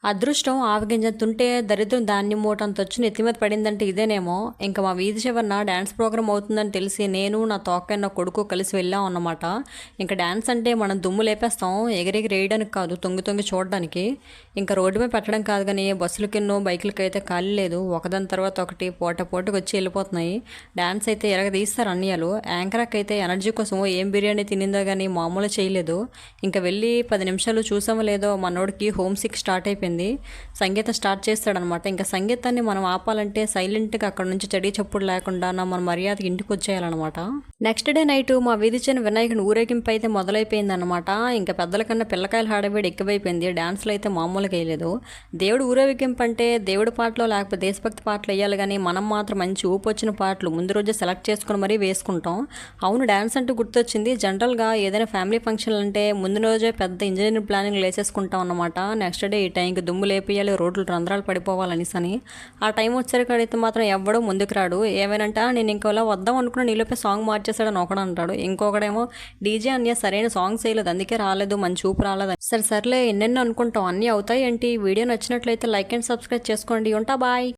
అదృష్టం ఆవగింజంతుంటే దరిద్రం ధాన్యం మూటంత వచ్చి నెత్తి మీద పడిందంటే ఇదేనేమో. ఇంకా మా వీధి చివరన డ్యాన్స్ ప్రోగ్రామ్ అవుతుందని తెలిసి నేను నా తోక్క నా కొడుకు కలిసి వెళ్ళాం అన్నమాట. ఇంకా డ్యాన్స్ అంటే మనం దుమ్ము లేపేస్తాం, ఎగిరెగిరి వేయడానికి కాదు, తొంగి తొంగి చూడడానికి. ఇంకా రోడ్డు మీద పెట్టడం కాదు కానీ బస్సులకిన్నో బైకులకి అయితే ఖాళీ లేదు. ఒకదాని తర్వాత ఒకటి పోటకు వచ్చి వెళ్ళిపోతున్నాయి. డ్యాన్స్ అయితే ఎలాగ తీస్తారు అన్నయ్యలు. యాంకరాక్ అయితే ఎనర్జీ కోసం ఏం బిర్యానీ తినిందో కానీ మామూలు చేయలేదు. ఇంకా వెళ్ళి 10 నిమిషాలు చూసామో లేదో మనోడికి హోమ్ సిక్ స్టార్ట్ అయిపోయింది. సంగీతం స్టార్ట్ చేస్తాడనమాట. ఇంకా సంగీతాన్ని మనం ఆపాలంటే సైలెంట్గా అక్కడ నుంచి చడి చప్పుడు లేకుండా మన మర్యాదకి ఇంటికి వచ్చేయాలన్నమాట. నెక్స్ట్ డే నైట్ మా వీధి చిన్న వినాయకుని ఊరేగింపు అయితే మొదలైపోయింది అనమాట. ఇంకా పెద్దల కన్నా పిల్లకాయల హడావిడి ఎక్కువైపోయింది. డ్యాన్స్లు అయితే మామూలుగా వేయలేదు. దేవుడు ఊరేగింపు అంటే దేవుడి పాటలు లేకపోతే దేశభక్తి పాటలు వేయాలి కానీ మనం మాత్రం మంచి ఊపు వచ్చిన పాటలు ముందు రోజే సెలెక్ట్ చేసుకుని మరీ వేసుకుంటాం. అవును, డ్యాన్స్ అంటూ గుర్తొచ్చింది. జనరల్గా ఏదైనా ఫ్యామిలీ ఫంక్షన్ అంటే ముందు రోజే పెద్ద ఇంజనీరింగ్ ప్లానింగ్ వేసేసుకుంటాం అన్నమాట. నెక్స్ట్ డే ఈ టైంకి దుమ్ము లేపియాలి, రోడ్లు రంధ్రాలు పడిపోవాలనిసని. ఆ టైం వచ్చేసరికి అయితే మాత్రం ఎవ్వడూ ముందుకు రాడు. ఏమైనంట నేను ఇంకోలా వద్దాం అనుకున్న నీలోపే సాంగ్ మార్చేసాడని ఒకడు అంటాడు. ఇంకొకడేమో డీజే అన్నయ్య సరైన సాంగ్స్ వేయలేదు, అందుకే రాలేదు, మంచి చూపు రాలేదు. సరే సర్లే ఎన్నెన్నో అనుకుంటాం, అన్నీ అవుతాయి ఏంటి. వీడియో నచ్చినట్లయితే లైక్ అండ్ సబ్స్క్రైబ్ చేసుకోండి. ఉంటా, బాయ్.